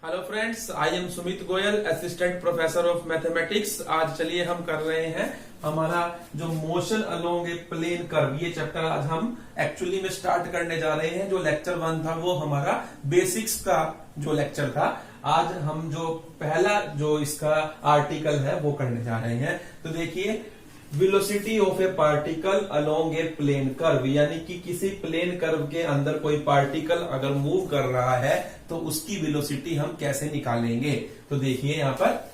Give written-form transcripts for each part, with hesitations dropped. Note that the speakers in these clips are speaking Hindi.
Hello friends, I am Sumit Goyal, assistant professor of mathematics. आज चलिए हम कर रहे हैं हमारा जो motion along a plane curve, ये चैप्टर आज हम एक्चुअली में स्टार्ट करने जा रहे हैं। जो लेक्चर 1 था वो हमारा बेसिक्स का जो लेक्चर था। आज हम जो पहला जो इसका आर्टिकल है वो करने जा रहे हैं। तो देखिए, velocity of a particle along a plane curve, यानी कि किसी प्लेन कर्व के अंदर कोई पार्टिकल अगर मूव कर रहा है तो उसकी वेलोसिटी हम कैसे निकालेंगे। तो देखिए यहां पर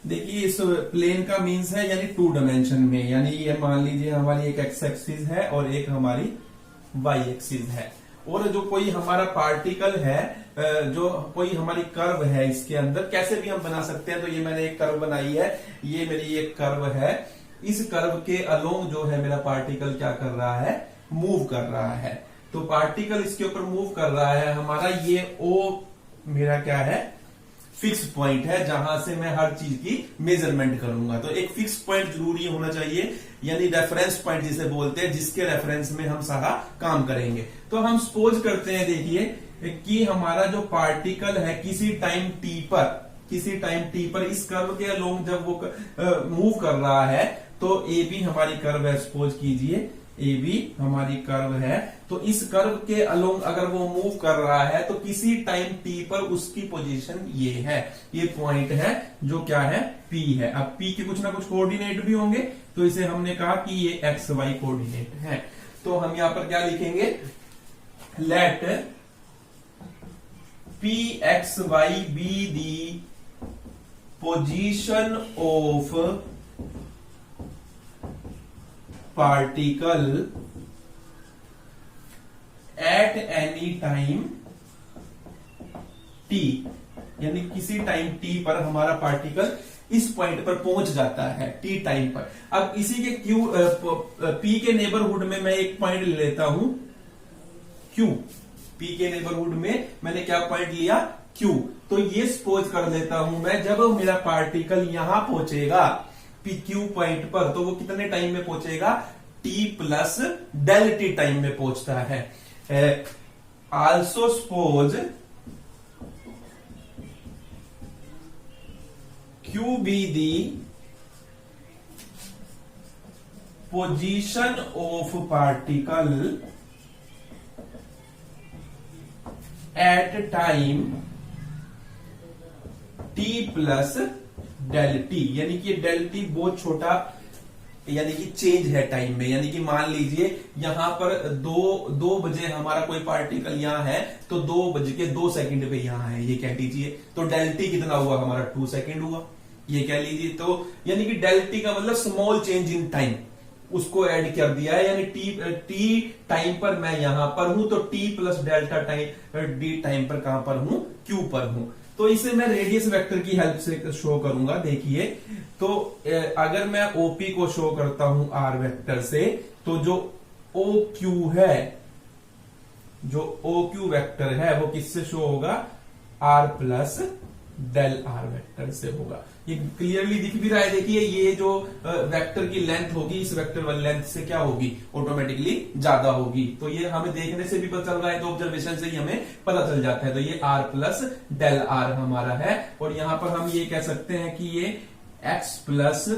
देखिए, इस प्लेन का मीन्स है यानी 2 डायमेंशन में, यानी ये मान लीजिए हमारी एक एक्स एक्सिस है और एक हमारी वाई एक्सिस है। और जो कोई हमारा पार्टिकल है, जो कोई हमारी कर्व है, इसके अंदर कैसे भी हम बना सकते हैं। तो ये मैंने एक कर्व बनाई है, ये मेरी एक कर्व है। इस कर्व के अलोंग जो है मेरा पार्टिकल क्या कर रहा है, मूव कर रहा है। तो पार्टिकल इसके ऊपर मूव कर रहा है हमारा, ये ओ मेरा क्या है, फिक्स पॉइंट है जहां से मैं हर चीज की मेजरमेंट करूंगा। तो एक फिक्स पॉइंट जरूरी होना चाहिए, यानी रेफरेंस पॉइंट जिसे बोलते हैं, जिसके रेफरेंस में हम सारा काम करेंगे। तो हम सपोज करते हैं, देखिए कि हमारा जो पार्टिकल है किसी टाइम टी पर इस कर्व के अलोंग जब वो मूव कर रहा है, तो ए बी हमारी कर्व है, सपोज कीजिए ए बी हमारी कर्व है। तो इस कर्व के अलोंग अगर वो मूव कर रहा है तो किसी टाइम टी पर उसकी पोजीशन ये है, ये पॉइंट है जो क्या है, पी है। अब पी के कुछ ना कुछ कोऑर्डिनेट भी होंगे, तो इसे हमने कहा कि ये एक्स वाई कोऑर्डिनेट है। तो हम यहां पर क्या लिखेंगे, let P X Y be the position of particle at any time T, यानी किसी टाइम टी पर हमारा पार्टिकल इस पॉइंट पर पहुंच जाता है टी टाइम पर। अब इसी के क्यू पी के नेबरहुड में मैं एक पॉइंट ले लेता हूं क्यू। पी के नेबरहुड में मैंने क्या पॉइंट लिया, क्यू। तो ये सपोज कर लेता हूं मैं, जब मेरा पार्टिकल यहां पहुंचेगा पी क्यू पॉइंट पर, तो वो कितने टाइम में पहुंचेगा, T plus del T time में पहुंचता है। Also suppose Q be the position of particle at time T plus del T, यानी कि डेल टी बहुत छोटा, यानी कि चेंज है टाइम में। यानी कि मान लीजिए यहां पर 2 बजे हमारा कोई पार्टिकल यहां है, तो 2:02 पे यहां है, ये कह लीजिए। तो डेल टी कितना हुआ हमारा, 2 सेकेंड हुआ, ये कह लीजिए। तो यानी कि डेल टी का मतलब स्मॉल चेंज इन टाइम, उसको ऐड कर दिया है। यानी टी टाइम पर मैं यहां पर हूं, तो T plus delta time D time पर कहां पर हूं, क्यू पर हूं। तो इसे मैं रेडियस वेक्टर की हेल्प से शो करूंगा। देखिए, तो अगर मैं ओपी को शो करता हूं आर वेक्टर से, तो जो ओ क्यू है, जो ओ क्यू वेक्टर है, वो किससे शो होगा, R plus del R vector से होगा। ये क्लियरली दिख भी रहा है। देखिए, ये जो वेक्टर की लेंथ होगी, इस वेक्टर वाली लेंथ से क्या होगी, ऑटोमेटिकली ज्यादा होगी। तो ये हमें देखने से भी पता चल रहा है, तो ऑब्जर्वेशन से ही हमें पता चल जाता है। तो ये आर प्लस डेल आर हमारा है। और यहां पर हम ये कह सकते हैं कि ये एक्स प्लस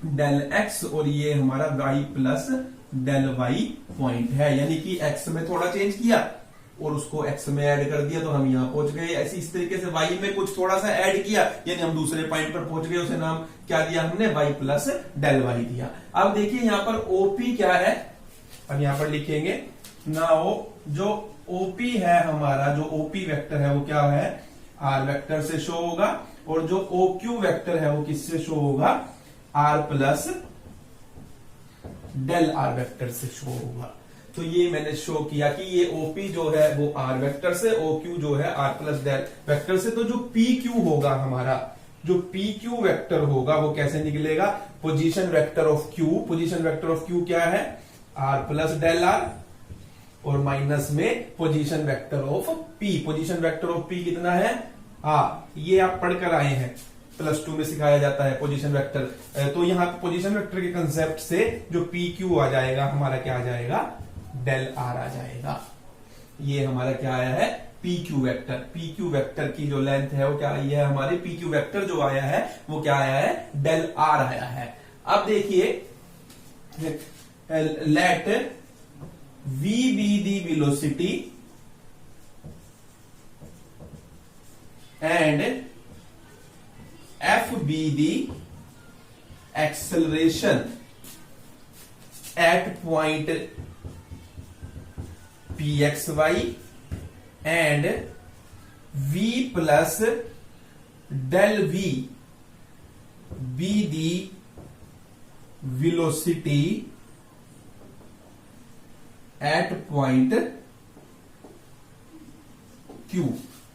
डेल एक्स और ये हमारा Y plus del Y point है। यानी कि एक्स में थोड़ा चेंज किया और उसको एक्स में ऐड कर दिया, तो हम यहां पहुंच गए। ऐसे इस तरीके से वाई में कुछ थोड़ा सा ऐड किया, यानी हम दूसरे पॉइंट पर पहुंच गए। उसे नाम क्या दिया हमने, वाई प्लस डेल वाई दिया। अब देखिए यहां पर ओपी क्या है, अब यहां पर लिखेंगे ना, जो ओपी है हमारा, जो ओपी वेक्टर है वो क्या है, आर वेक्टर से शो होगा। और जो ओ क्यू वेक्टर है वो किससे शो होगा, R plus del R vector से शो होगा। तो ये मैंने शो किया कि ये ओपी जो है वो आर वेक्टर से, ओ क्यू जो है आर प्लस डेल वेक्टर से। तो जो पी क्यू होगा हमारा, जो पी क्यू वेक्टर होगा वो कैसे निकलेगा, position vector of Q. Position vector of Q क्या है, आर प्लस डेल आर, और माइनस में position vector of P. Position vector of P कितना है, ये आप पढ़कर आए हैं, +2 में सिखाया जाता है पोजीशन वेक्टर। तो यहाँ पोजीशन वेक्टर के कंसेप्ट से जो पी क्यू आ जाएगा हमारा क्या आ जाएगा, डेल आर आ जाएगा। ये हमारा क्या आया है, पी क्यू वेक्टर की जो लेंथ है वो क्या आई है हमारी, पी क्यू वेक्टर जो आया है वो क्या आया है, डेल आर आया है। अब देखिए late v be the velocity and f be the acceleration at point pxy and v plus del v be the velocity at point Q।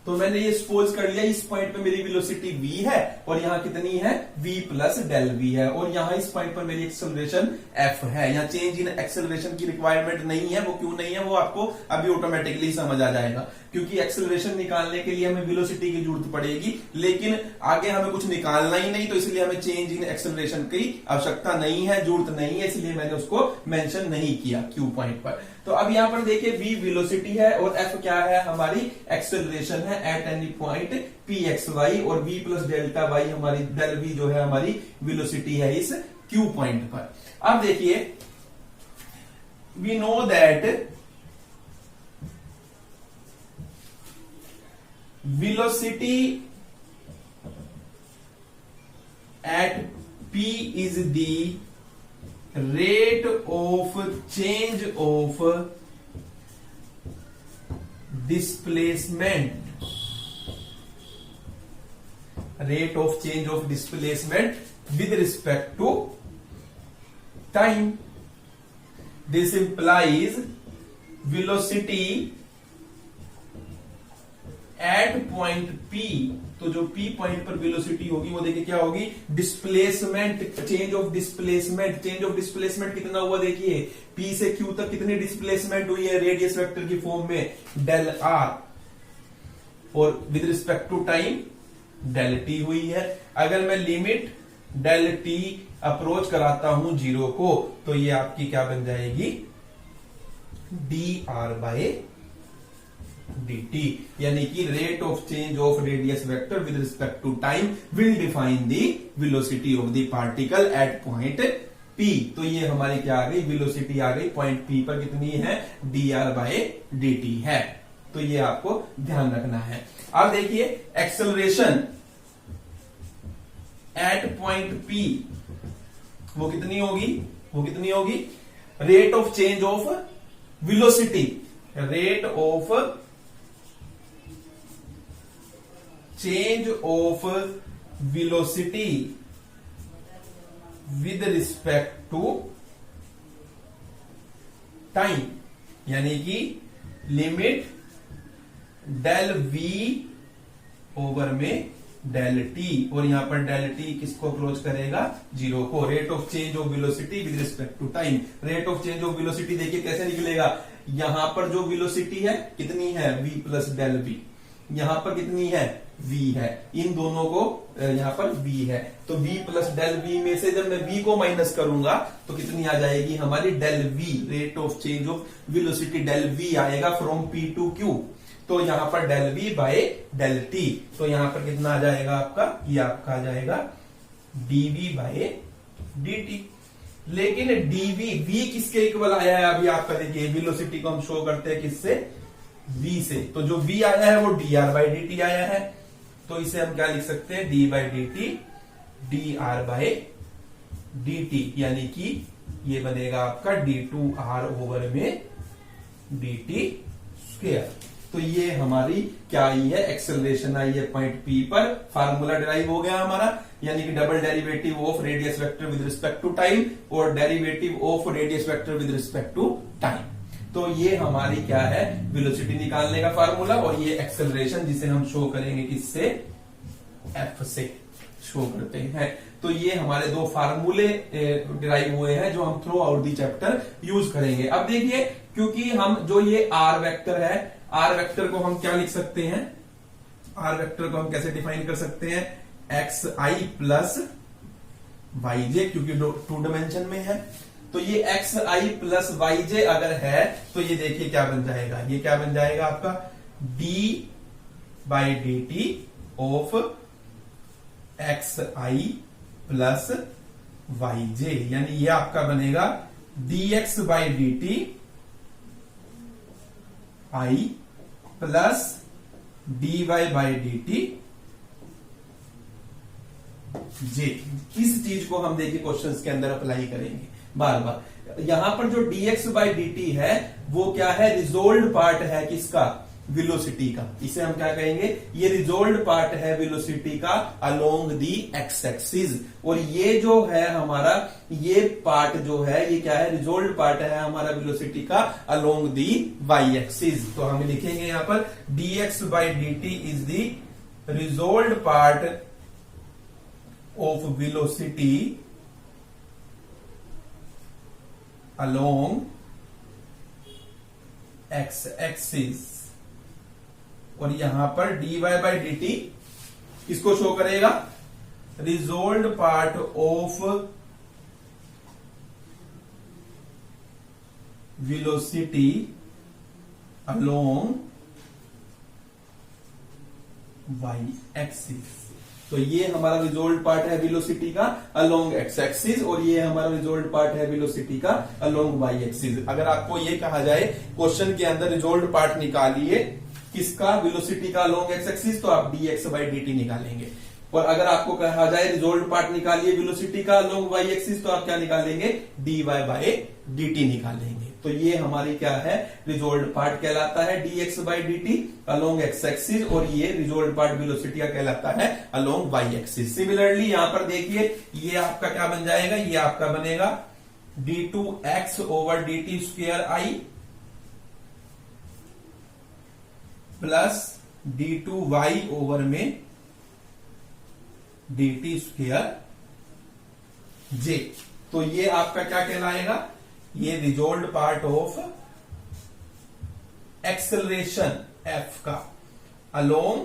तो मैंने ये सपोज कर लिया इस पॉइंट पे मेरी वेलोसिटी v है और यहां कितनी है v प्लस डेल v है, और यहां इस पॉइंट पर मेरी एक्सेलरेशन f है। यहां चेंज इन एक्सेलरेशन की रिक्वायरमेंट नहीं है। वो क्यों नहीं है वो आपको अभी ऑटोमेटिकली समझ आ जाएगा, क्योंकि एक्सेलरेशन निकालने के लिए हमें वेलोसिटी की जरूरत पड़ेगी, लेकिन आगे हमें कुछ निकालना ही नहीं, तो इसलिए हमें चेंज इन एक्सेलरेशन की आवश्यकता नहीं है, जरूरत नहीं है, इसलिए मैंने उसको मेंशन नहीं किया क्यू पॉइंट पर। तो अब यहां पर देखिए v वेलोसिटी है और f क्या है हमारी एक्सेलरेशन है एट एनी पॉइंट pxy, और v प्लस डेल्टा y हमारी डेल v जो है हमारी वेलोसिटी है इस q पॉइंट पर। अब देखिए we know that velocity at p is the rate of change of displacement, rate of change of displacement with respect to time. This implies velocity at point P, तो जो P पॉइंट पर वेलोसिटी होगी वो देखिए क्या होगी, displacement, change of displacement. Change of displacement कितना हुआ देखिए, P से Q तक कितनी डिस्प्लेसमेंट हुई है रेडियस वेक्टर की फॉर्म में, डेल R, और with respect to time del T हुई है। अगर मैं लिमिट डेल T अप्रोच कराता हूं 0 को, तो ये आपकी क्या बन जाएगी, dr dt, यानी कि rate of change of radius vector with respect to time will define the velocity of the particle at point P। तो ये हमारी क्या आ गई, वेलोसिटी आ गई पॉइंट P पर कितनी है, dr dt है। तो ये आपको ध्यान रखना है। अब देखिए एक्सेलरेशन एट पॉइंट P वो कितनी होगी, rate of change of velocity, rate of change of velocity with respect to time, यानी कि लिमिट डेल V ओवर में डेल T, और यहां पर डेल T किसको अप्रोच करेगा, 0 को। Rate of change of velocity with respect to time, rate of change of velocity देखिए कैसे निकलेगा, यहां पर जो वेलोसिटी है कितनी है, v प्लस डेल v, यहां पर कितनी है, v है, इन दोनों को यहां पर v है, तो v प्लस डेल v में से जब मैं v को माइनस करूंगा तो कितनी आ जाएगी हमारी, del v, rate of change of velocity del v आएगा फ्रॉम P टू Q, तो यहां पर del v by del t, तो यहां पर कितना आ जाएगा आपका, ये आपका आ जाएगा dv बाय dt। लेकिन dv, v किसके इक्वल आया है, अभी आपका देखिए वेलोसिटी को हम शो करते हैं किससे, v से, तो जो v आया है वो dr बाय dt आया है, तो इसे हम क्या लिख सकते हैं, d by dt dr by dt, यानी कि ये बनेगा आपका d2r ओवर में dt स्क्वायर। तो ये हमारी क्या आई है, एक्सेलरेशन आई है पॉइंट P पर, फार्मूला डिराइव हो गया हमारा, यानी कि double derivative of radius vector with respect to time और derivative of radius vector with respect to time. तो ये हमारी क्या है, वेलोसिटी निकालने का फार्मूला, और ये एक्सेलरेशन जिसे हम शो करेंगे किससे, F से शो करते हैं। तो ये हमारे दो फार्मूले डिराइव हुए हैं जो हम through out the chapter use करेंगे। अब देखिए, क्योंकि हम जो ये R वेक्टर है, R वेक्टर को हम क्या लिख सकते हैं, R वेक्टर को हम कैसे डिफाइन कर सकते हैं, xi प्लस yj, क्योंकि 2 डायमेंशन में है, तो ये xi प्लस yj अगर है तो ये देखिए क्या बन जाएगा, ये क्या बन जाएगा आपका d by d t of x i plus y j, यानी ये आपका बनेगा d x by d t i plus d y by d t j. इस चीज को हम देखिए क्वेश्चंस के अंदर अप्लाई करेंगे बार बार। यहां पर जो dx बाई डी टी है वो क्या है, रिजोल्व पार्ट है किसका, वेलोसिटी का। इसे हम क्या कहेंगे, ये रिजोल्व पार्ट है वेलोसिटी का अलोंग दी एक्स एक्सिस। और ये जो है हमारा ये पार्ट जो है ये क्या है, रिजोल्व पार्ट है हमारा वेलोसिटी का अलोंग दी वाई एक्सिस। तो हम लिखेंगे यहां पर dx by d T is the resolve part of velocity along x axis. और यहां पर dy बाई डी टी किसको शो करेगा, resolve part of velocity along y axis. तो ये हमारा रिजोल्व पार्ट है वेलोसिटी का अलोंग एक्स एक्सिस और ये हमारा रिजोल्व पार्ट है वेलोसिटी का अलोंग वाई एक्सिस। अगर आपको ये कहा जाए क्वेश्चन के अंदर रिजोल्व पार्ट निकालिए किसका, वेलोसिटी का अलोंग एक्स एक्सिस, तो आप dx बाई डी टी निकालेंगे। और अगर आपको कहा जाए रिजोल्व पार्ट निकालिए वेलोसिटी का अलोंग वाई एक्सिस, तो आप क्या निकालेंगे, dy बाई डी टी निकालेंगे। तो ये हमारी क्या है, रिजोल्व पार्ट कहलाता है dx by d T along x axis और ये रिजोल्व पार्ट वेलोसिटी का कहलाता है अलोंग वाई एक्सिस। सिमिलरली यहां पर देखिए ये आपका क्या बन जाएगा, ये आपका बनेगा d2x over d t square i plus d2y over में डी टी स्क्वेयर जे। तो ये आपका क्या कहलाएगा, ये resolve part of acceleration f का अलोंग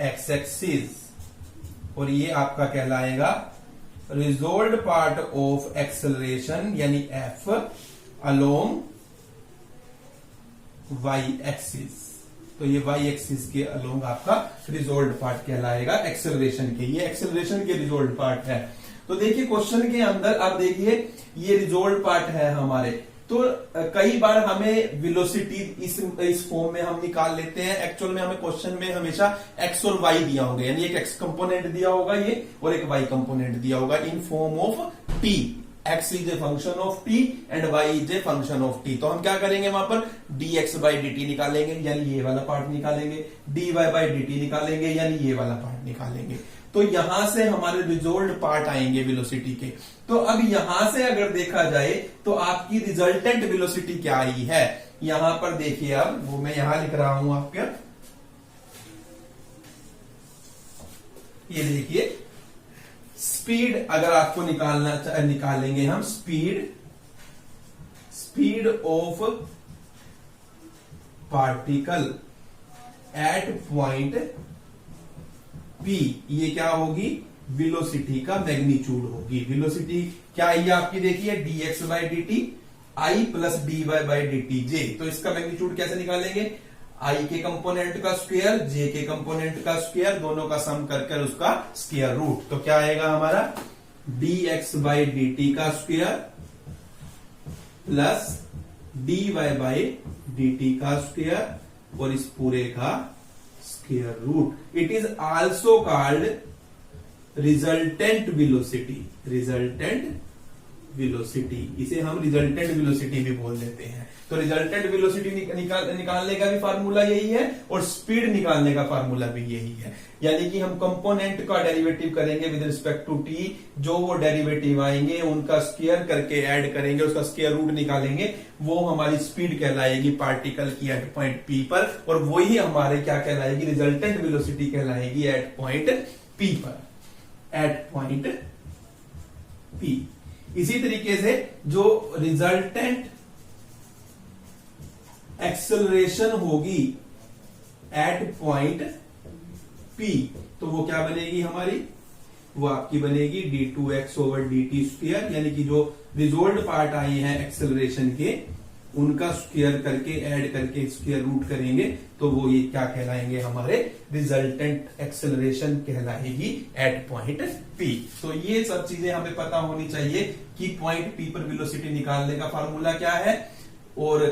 एक्स एक्सिस और ये आपका कहलाएगा रिजोल्व पार्ट ऑफ एक्सेलरेशन यानी f अलोंग y एक्सिस। तो ये y एक्सिस के अलोंग आपका रिजोल्व पार्ट कहलाएगा एक्सेलरेशन के, ये एक्सेलरेशन के रिजोल्व पार्ट है। तो देखिए क्वेश्चन के अंदर आप देखिए ये रिजोल्व पार्ट है हमारे। तो कई बार हमें वेलोसिटी इस फॉर्म में हम निकाल लेते हैं। एक्चुअल में हमें क्वेश्चन में हमेशा x और y दिया होगा, यानी एक x कंपोनेंट दिया होगा ये और एक y कंपोनेंट दिया होगा in form of t। x is a function of t and y is a function of t। तो हम क्या करेंगे वहां पर dx बाई डी टी निकालेंगे यानी ये वाला पार्ट निकालेंगे, dy बाई डी टी निकालेंगे यानी ये वाला पार्ट निकालेंगे। तो यहां से हमारे रिजोल्व पार्ट आएंगे वेलोसिटी के। तो अब यहां से अगर देखा जाए तो आपकी रिजल्टेंट वेलोसिटी क्या आई है, यहां पर देखिए अब वो मैं यहां लिख रहा हूं आपके, ये देखिए स्पीड अगर आपको निकालेंगे हम speed of particle at point P, ये क्या होगी, वेलोसिटी का मैग्नीट्यूड होगी। वेलोसिटी क्या है आपकी देखिए dx by d t i plus dy by d t j. तो इसका मैग्नीट्यूड कैसे निकालेंगे, i के कंपोनेंट का स्क्वायर j के कंपोनेंट का स्क्वायर दोनों का सम कर उसका स्क्वायर रूट। तो क्या आएगा हमारा dx बाई डी टी का square plus dy by d t का स्क्वायर और इस पूरे का square root. It is also called resultant velocity, इसे हम रिजल्टेंट वेलोसिटी भी बोल देते हैं। तो रिजल्टेंट वेलोसिटी निकालने का भी फार्मूला यही है और स्पीड निकालने का फार्मूला भी यही है। यानी कि हम कंपोनेंट का डेरिवेटिव करेंगे विद रिस्पेक्ट टू टी, जो वो डेरिवेटिव आएंगे उनका स्क्वायर करके ऐड करेंगे, उसका स्क्वायर रूट निकालेंगे, वो हमारी स्पीड कहलाएगी पार्टिकल की एट पॉइंट पी पर। और वही हमारे क्या कहलाएगी, रिजल्टेंट वेलोसिटी कहलाएगी एट पॉइंट पी पर, एट पॉइंट पी। इसी तरीके से जो रिजल्टेंट एक्सेलरेशन होगी एट पॉइंट P, तो वो क्या बनेगी हमारी, वो आपकी बनेगी d2x ओवर dt स्क्वायर, यानी कि जो रिजोल्व पार्ट आए हैं एक्सेलरेशन के उनका स्क्वायर करके ऐड करके स्क्वायर रूट करेंगे तो वो ये क्या कहलाएंगे, हमारे रिजल्टेंट एक्सेलरेशन कहलाएगी एट पॉइंट P। तो ये सब चीजें हमें पता होनी चाहिए कि पॉइंट P पर वेलोसिटी निकालने का फार्मूला क्या है और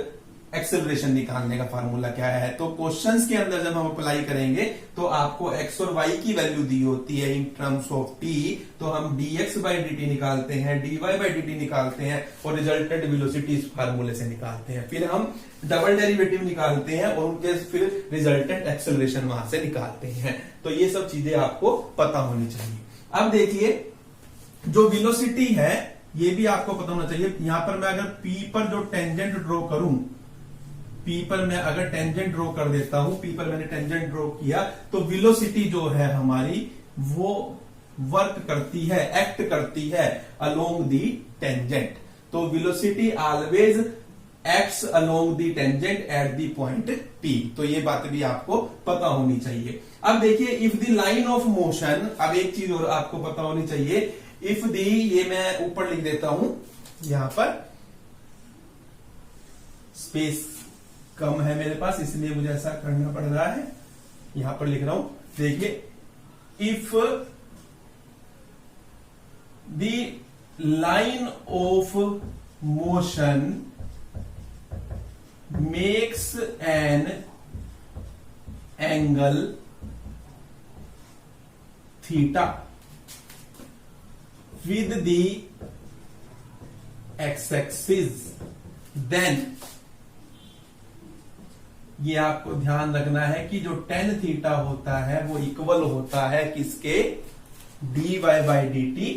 एक्सेलरेशन निकालने का फार्मूला क्या है। तो क्वेश्चंस के अंदर जब हम अप्लाई करेंगे तो आपको x और y की वैल्यू दी होती है इन टर्म्स ऑफ t, तो हम dx बाई dt निकालते हैं, dy बाई dt निकालते हैं और रिजल्टेंट वेलोसिटी इस फार्मूले से निकालते हैं। फिर हम डबल डेरिवेटिव निकालते हैं और उनके फिर रिजल्टेंट एक्सेलरेशन वहां से निकालते हैं। तो ये सब चीजें आपको पता होनी चाहिए। अब देखिए जो वेलोसिटी है ये भी आपको पता होना चाहिए। यहां पर मैं अगर P पर जो टेंजेंट ड्रॉ करूं, P पर मैं अगर टेंजेंट ड्रॉ कर देता हूं, P पर मैंने टेंजेंट ड्रॉ किया तो वेलोसिटी जो है हमारी वो वर्क करती है, एक्ट करती है अलोंग दी टेंजेंट। तो velocity always acts along the tangent at the point P। तो ये बात भी आपको पता होनी चाहिए। अब देखिए if the line of motion, अब एक चीज और आपको पता होनी चाहिए, इफ दी, ये मैं ऊपर लिख देता हूं, यहां पर स्पेस कम है मेरे पास इसलिए मुझे ऐसा करना पड़ रहा है, यहां पर लिख रहा हूं। देखिए if the line of motion makes an angle theta with the x-axis, then ये आपको ध्यान रखना है कि जो tan थीटा होता है वो इक्वल होता है किसके, dy बाई dt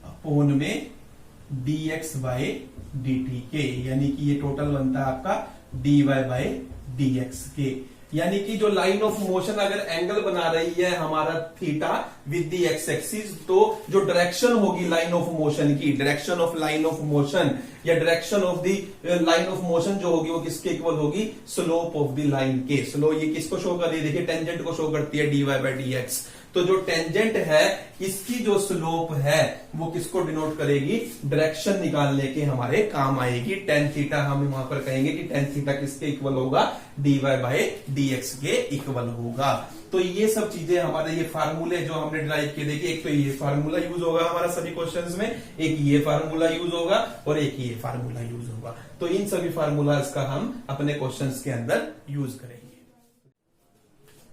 अपोन में dx बाई dt के, यानी कि ये टोटल बनता है आपका dy बाई dx के। यानी कि जो लाइन ऑफ मोशन अगर एंगल बना रही है हमारा theta with the x axis, तो जो डायरेक्शन होगी लाइन ऑफ मोशन की, direction of line of motion या direction of the line of motion जो होगी वो किसके इक्वल होगी, स्लोप ऑफ द लाइन के। स्लो ये किसको शो कर रही है, देखिए टेंजेंट को शो करती है dy बाई dx। तो जो टेंजेंट है इसकी जो स्लोप है वो किसको डिनोट करेगी, डायरेक्शन निकालने के हमारे काम आएगी। टेन थीटा हम वहां पर कहेंगे कि टेन थीटा किसके इक्वल होगा, dy बाई dx के इक्वल होगा। तो ये सब चीजें हमारे ये फार्मूले जो हमने डिराइव किए, देखिए एक तो ये फार्मूला यूज होगा हमारा सभी क्वेश्चंस में, एक ये फार्मूला यूज होगा और एक ये फार्मूला यूज होगा। तो इन सभी फार्मूलाज का हम अपने क्वेश्चंस के अंदर यूज करेंगे।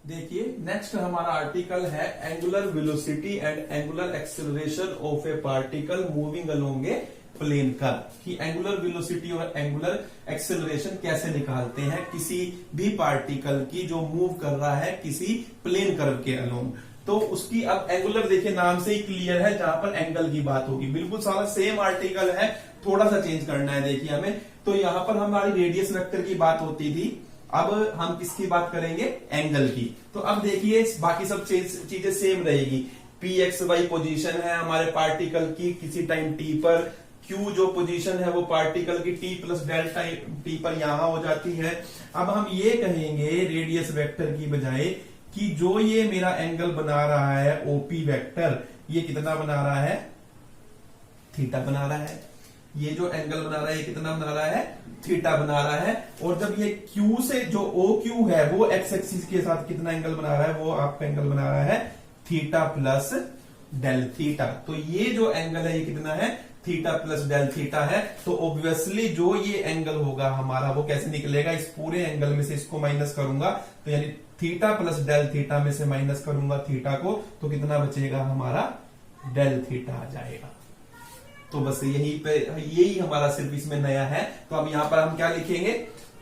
देखिए नेक्स्ट हमारा आर्टिकल है angular velocity and angular acceleration of a particle moving along a plane curve, कि एंगुलर वेलोसिटी और एंगुलर एक्सेलरेशन कैसे निकालते हैं किसी भी पार्टिकल की जो मूव कर रहा है किसी प्लेन कर्व के अलोंग। तो उसकी अब एंगुलर देखिए नाम से ही क्लियर है, जहां पर एंगल की बात होगी, बिल्कुल सारा सेम आर्टिकल है, थोड़ा सा चेंज करना है देखिए हमें। तो यहां पर हमारी रेडियस वेक्टर की बात होती थी, अब हम किसकी बात करेंगे, एंगल की। तो अब देखिए बाकी सब चीजें सेम रहेगी। पी एक्स वाई पोजीशन है हमारे पार्टिकल की किसी टाइम टी पर, Q जो पोजीशन है वो पार्टिकल की t प्लस डेल्टा टी पर यहां हो जाती है। अब हम ये कहेंगे रेडियस वेक्टर की बजाय कि जो ये मेरा एंगल बना रहा है OP वेक्टर, ये कितना बना रहा है, थीटा बना रहा है। ये जो एंगल बना रहा है कितना बना रहा है, थीटा बना रहा है। और जब ये Q से जो OQ है वो एक्स एक्सिस के साथ कितना एंगल बना रहा है, वो आपका एंगल बना रहा है थीटा प्लस डेल थीटा। तो ये जो एंगल है ये कितना है, थीटा प्लस डेल थीटा है। तो ऑब्वियसली जो ये एंगल होगा हमारा वो कैसे निकलेगा, इस पूरे एंगल में से इसको माइनस करूंगा, तो यानी थीटा प्लस डेल थीटा में से माइनस करूंगा थीटा को, तो कितना बचेगा हमारा, डेल थीटा आ जाएगा। तो बस यही हमारा सिर्फ इसमें नया है। तो अब यहां पर हम क्या लिखेंगे,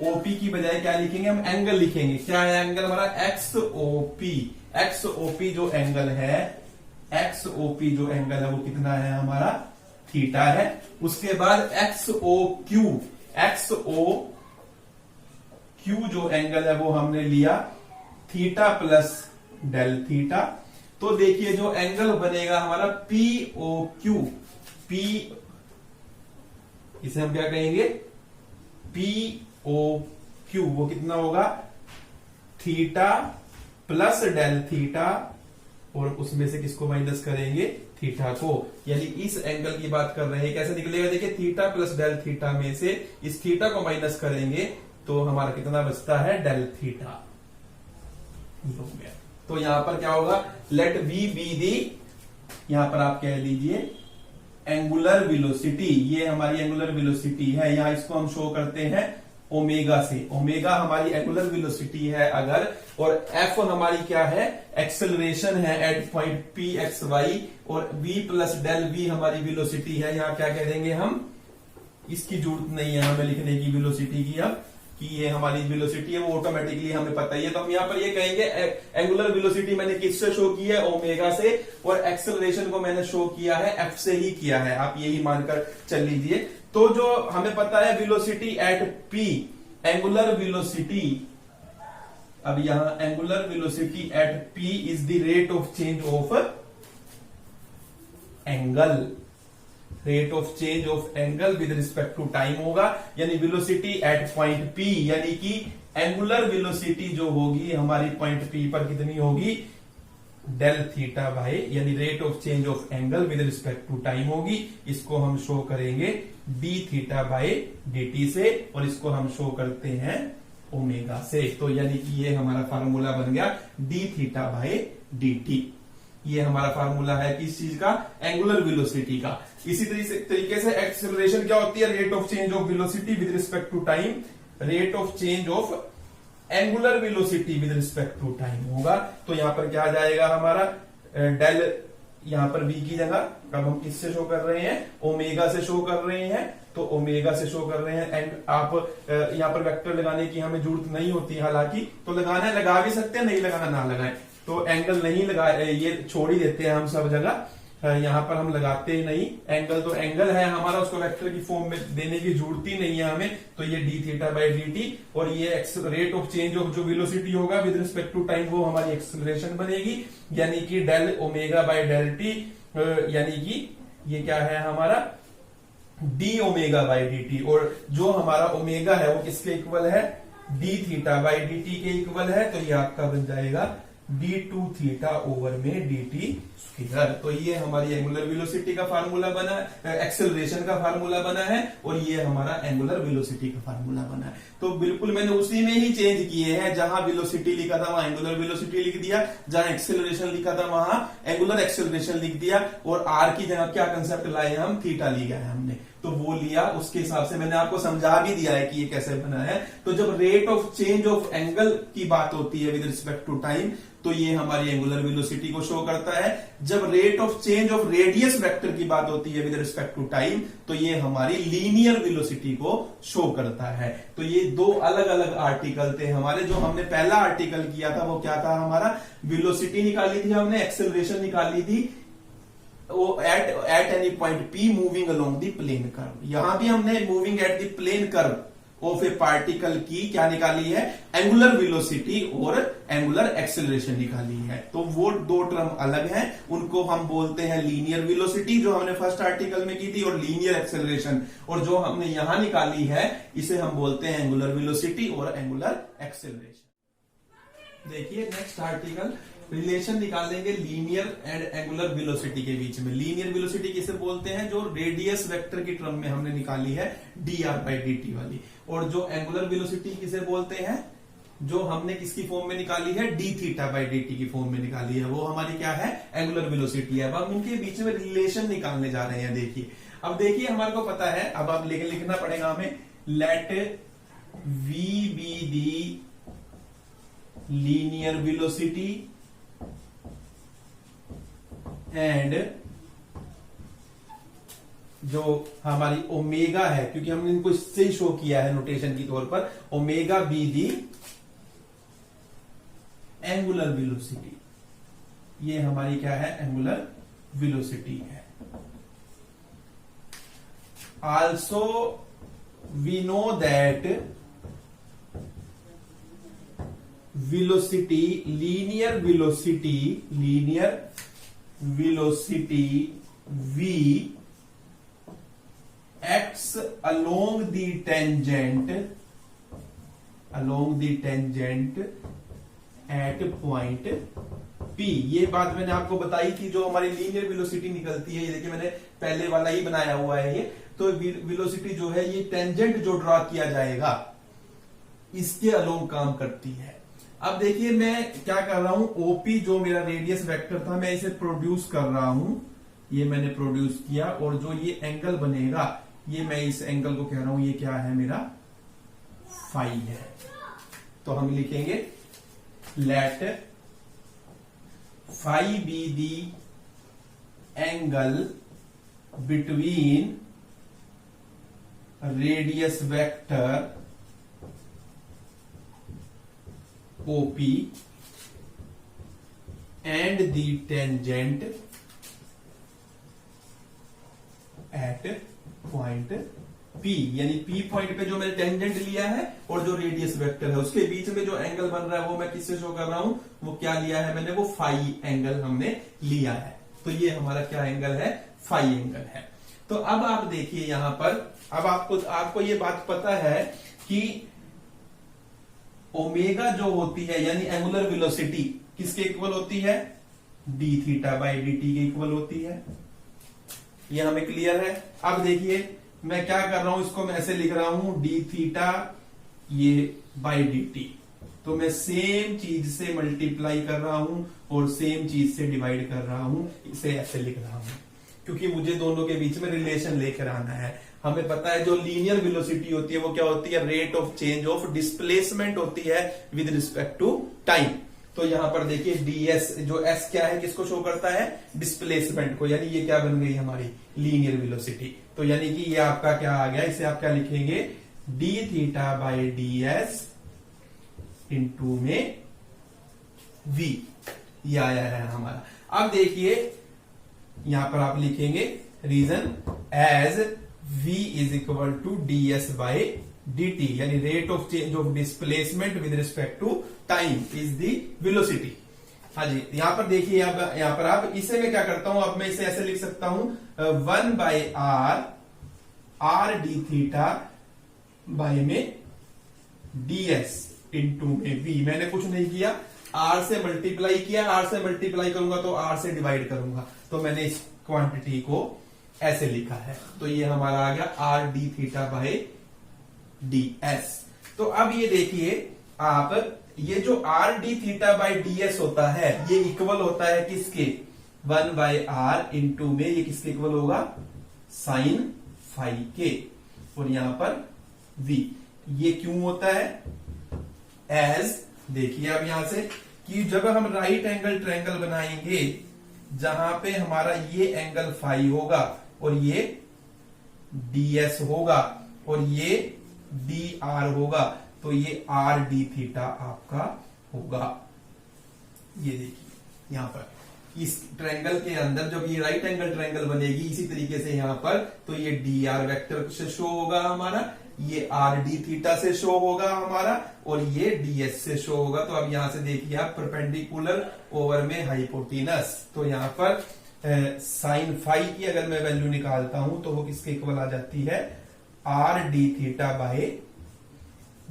ओपी की बजाय क्या लिखेंगे, हम एंगल लिखेंगे। क्या है एंगल हमारा, एक्स ओपी। एक्स ओपी जो एंगल है, एक्स ओपी जो एंगल है वो कितना है हमारा, थीटा है। उसके बाद X O Q, X O Q जो एंगल है वो हमने लिया थीटा प्लस डेल थीटा। तो देखिए जो एंगल बनेगा हमारा पी ओ क्यू, पी इसे हम क्या कहेंगे, पी ओ क्यू, वो कितना होगा, थीटा प्लस डेल थीटा, और उसमें से किसको माइनस करेंगे, थीटा को, यानी इस एंगल की बात कर रहे हैं। कैसे निकलेगा देखिए, थीटा प्लस डेल थीटा में से इस थीटा को माइनस करेंगे तो हमारा कितना बचता है, डेल थीटा हो गया। तो यहां पर क्या होगा, लेट वी बी दी, यहां पर आप कह लीजिए एंगुलर वेलोसिटी, ये हमारी एंगुलर वेलोसिटी है। यहां इसको हम शो करते हैं ओमेगा से, ओमेगा हमारी एंगुलर वेलोसिटी है अगर, और एफ हमारी क्या है, एक्सेलरेशन है at point P X Y, और v प्लस डेल v हमारी वेलोसिटी है। यहां क्या कह देंगे हम, इसकी जरूरत नहीं है हमें लिखने की वेलोसिटी की, अब कि ये हमारी वेलोसिटी है, वो ऑटोमेटिकली हमें पता ही है। तो हम यहाँ पर ये कहेंगे एंगुलर वेलोसिटी मैंने किससे शो की है, ओमेगा से, और एक्सेलरेशन को मैंने शो किया है एफ से ही किया है, आप यही मानकर चल लीजिए। तो जो हमें पता है velocity at P, angular velocity, अब यहां angular velocity at P is the rate of change of angle, rate of change of angle with respect to time होगा, यानी वेलोसिटी एट पॉइंट पी, यानी कि एंगुलर वेलोसिटी जो होगी हमारी पॉइंट पी पर कितनी होगी, डेल थीटा बाय, यानी rate of change of angle with respect to time होगी। इसको हम शो करेंगे d theta by d t से, और इसको हम शो करते हैं ओमेगा से। तो यानी कि ये हमारा फार्मूला बन गया D theta by d T, ये हमारा फार्मूला है किस चीज का, एंगुलर वेलोसिटी का। इसी तरीके से एक्सेलरेशन क्या होती है, rate of change of velocity with respect to time, rate of change of angular velocity with respect to time होगा। तो यहां पर क्या आ जाएगा हमारा, डेल, यहां पर v की जगह अब हम किससे शो कर रहे हैं, ओमेगा से शो कर रहे हैं, तो ओमेगा से शो कर रहे हैं। एंड आप यहां पर वेक्टर लगाने की हमें जरूरत नहीं होती, हालांकि तो लगाना लगा भी सकते हैं, नहीं लगाना ना लगाएं, तो एंगल नहीं लगा, ये छोड़ ही देते हैं हम सब जगह, यहां पर हम लगाते ही नहीं। एंगल तो एंगल है हमारा, उसको वेक्टर की फॉर्म में देने की जरूरत ही नहीं है हमें। तो ये d theta by d t, और ये रेट ऑफ चेंज ऑफ जो वेलोसिटी होगा विद रिस्पेक्ट टू टाइम, वो हमारी एक्सेलरेशन बनेगी, यानी कि del omega by del T, यानी कि ये क्या है हमारा, d omega by d t, और जो हमारा ओमेगा है वो किसके इक्वल है, d theta by d t के इक्वल है। तो ये आपका बन जाएगा डी टू थीटा ओवर में डी टी स्क्वायर। तो ये हमारी एंगुलर वेलोसिटी का फार्मूला बना, एक्सेलरेशन का फार्मूला बना है, और ये हमारा एंगुलर वेलोसिटी का फार्मूला बना है। तो बिल्कुल मैंने उसी में ही चेंज किए हैं, जहां वेलोसिटी लिखा था वहां एंगुलर वेलोसिटी लिख दिया, जहां एक्सेलरेशन लिखा था वहां एंगुलर एक्सेलरेशन लिख दिया, और आर की जगह क्या कंसेप्ट लाए हम, थीटा लिया है हमने, तो वो लिया, उसके हिसाब से मैंने आपको समझा भी दिया है कि ये कैसे बना है। तो जब rate of change of angle की बात होती है विद रिस्पेक्ट टू टाइम, तो ये हमारी एंगुलर वेलोसिटी को शो करता है। जब rate of change of radius vector की बात होती है विद रिस्पेक्ट टू टाइम, तो ये हमारी लीनियर वेलोसिटी को शो करता है। तो ये दो अलग अलग आर्टिकल थे हमारे। जो हमने पहला आर्टिकल किया था वो क्या था हमारा, वेलोसिटी निकाली थी हमने, एक्सेलरेशन निकाली थी, वो at any point P moving along the plane curve. यहां भी हमने moving at the plane curve of a particle की क्या निकाली है, एंगुलर वेलोसिटी और एंगुलर एक्सेलरेशन निकाली है। तो वो दो टर्म अलग हैं, उनको हम बोलते हैं लीनियर वेलोसिटी, जो हमने फर्स्ट आर्टिकल में की थी, और लीनियर एक्सेलरेशन, और जो हमने यहां निकाली है इसे हम बोलते हैं एंगुलर वेलोसिटी और एंगुलर एक्सेलरेशन। देखिए नेक्स्ट आर्टिकल, रिलेशन निकालेंगे लीनियर एंड एंगुलर वेलोसिटी के बीच में। लीनियर वेलोसिटी किसे बोलते हैं, जो रेडियस वेक्टर की टर्म में हमने निकाली है D R by d T वाली, और जो एंगुलर वेलोसिटी किसे बोलते हैं, जो हमने किसकी फॉर्म में निकाली है, d theta by d T की फॉर्म में निकाली है, वो हमारी क्या है, एंगुलर वेलोसिटी है। अब हम इनके बीच में रिलेशन निकालने जा रहे हैं। देखिए अब देखिए हमारे को पता है, अब आप लिखना पड़ेगा हमें, let v be the linear velocity and जो हमारी ओमेगा है, क्योंकि हमने इनको इससे ही शो किया है नोटेशन के तौर पर, omega be the angular velocity, ये हमारी क्या है, एंगुलर वेलोसिटी है। Also we know that velocity, linear velocity v acts along the tangent at point P, ये बात मैंने आपको बताई थी, जो हमारी लीनियर वेलोसिटी निकलती है, ये देखिए मैंने पहले वाला ही बनाया हुआ है ये, तो वेलोसिटी जो है ये टेंजेंट जो ड्रॉ किया जाएगा इसके अलोंग काम करती है। अब देखिए मैं क्या कर रहा हूं, OP जो मेरा रेडियस वेक्टर था मैं इसे प्रोड्यूस कर रहा हूं, ये मैंने प्रोड्यूस किया, और जो ये एंगल बनेगा ये मैं इस एंगल को कह रहा हूं ये क्या है मेरा फाई है। तो हम लिखेंगे let phi be the angle between radius vector OP and the tangent at point P, यानी P पॉइंट पे जो मैंने टेंजेंट लिया है और जो रेडियस वेक्टर है उसके बीच में जो एंगल बन रहा है वो मैं किससे शो कर रहा हूं, वो क्या लिया है मैंने, वो फाई एंगल हमने लिया है। तो ये हमारा क्या एंगल है, फाई एंगल है। तो अब आप देखिए यहां पर, अब आपको ये बात पता है कि ओमेगा जो होती है यानी एंगुलर वेलोसिटी किसके इक्वल होती है, d theta by d t के इक्वल होती है। ये हमें क्लियर है। अब देखिए मैं क्या कर रहा हूं, इसको मैं ऐसे लिख रहा हूं डी थीटा ये बाई डी टी, तो मैं सेम चीज से मल्टीप्लाई कर रहा हूं और सेम चीज से डिवाइड कर रहा हूं, इसे ऐसे लिख रहा हूं क्योंकि मुझे दोनों के बीच में रिलेशन लेकर आना है। हमें पता है जो लीनियर वेलोसिटी होती है वो क्या होती है, rate of change of displacement होती है विद रिस्पेक्ट टू टाइम। तो यहां पर देखिए ds, जो s क्या है किसको शो करता है, डिस्प्लेसमेंट को, यानी ये क्या बन गई हमारी लीनियर वेलोसिटी। तो यानी कि ये आपका क्या आ गया, इसे आप क्या लिखेंगे, D theta by D S into में v, ये आया है हमारा। अब देखिए यहां पर आप लिखेंगे reason as v is equal to d s by d t, यानी rate of change of displacement with respect to time is the velocity. हाँ जी, यहां पर देखिए अब यहां पर आप इसे मैं क्या करता हूं, अब मैं इसे ऐसे लिख सकता हूं 1 by R D theta by में डी एस इंटू में v। मैंने कुछ नहीं किया, r से मल्टीप्लाई किया, r से मल्टीप्लाई करूंगा तो r से डिवाइड करूंगा, तो मैंने इस क्वांटिटी को ऐसे लिखा है। तो ये हमारा आ गया R D theta by D S. तो अब ये देखिए आप, ये जो R D theta by D S होता है ये इक्वल होता है किसके, 1 बाई आर इंटू में ये किसके इक्वल होगा, साइन फाई के, और यहां पर v। ये क्यों होता है, एज देखिए अब यहां से कि जब हम राइट एंगल ट्रायंगल बनाएंगे जहां पे हमारा ये एंगल फाई होगा और ये ds होगा और ये dr होगा, तो ये आर डी थीटा आपका होगा। ये देखिए यहां पर इस ट्रायंगल के अंदर जब ये राइट एंगल ट्रायंगल बनेगी इसी तरीके से यहां पर, तो ये dr वेक्टर से शो होगा हमारा, ये आर डी थीटा से शो होगा हमारा, और ये ds से शो होगा। तो अब यहां से देखिए आप परपेंडिकुलर ओवर में हाइपोटेनस, तो यहां पर साइन फाई की अगर मैं वैल्यू निकालता हूं तो वो किसके इक्वल आ जाती है, R D theta by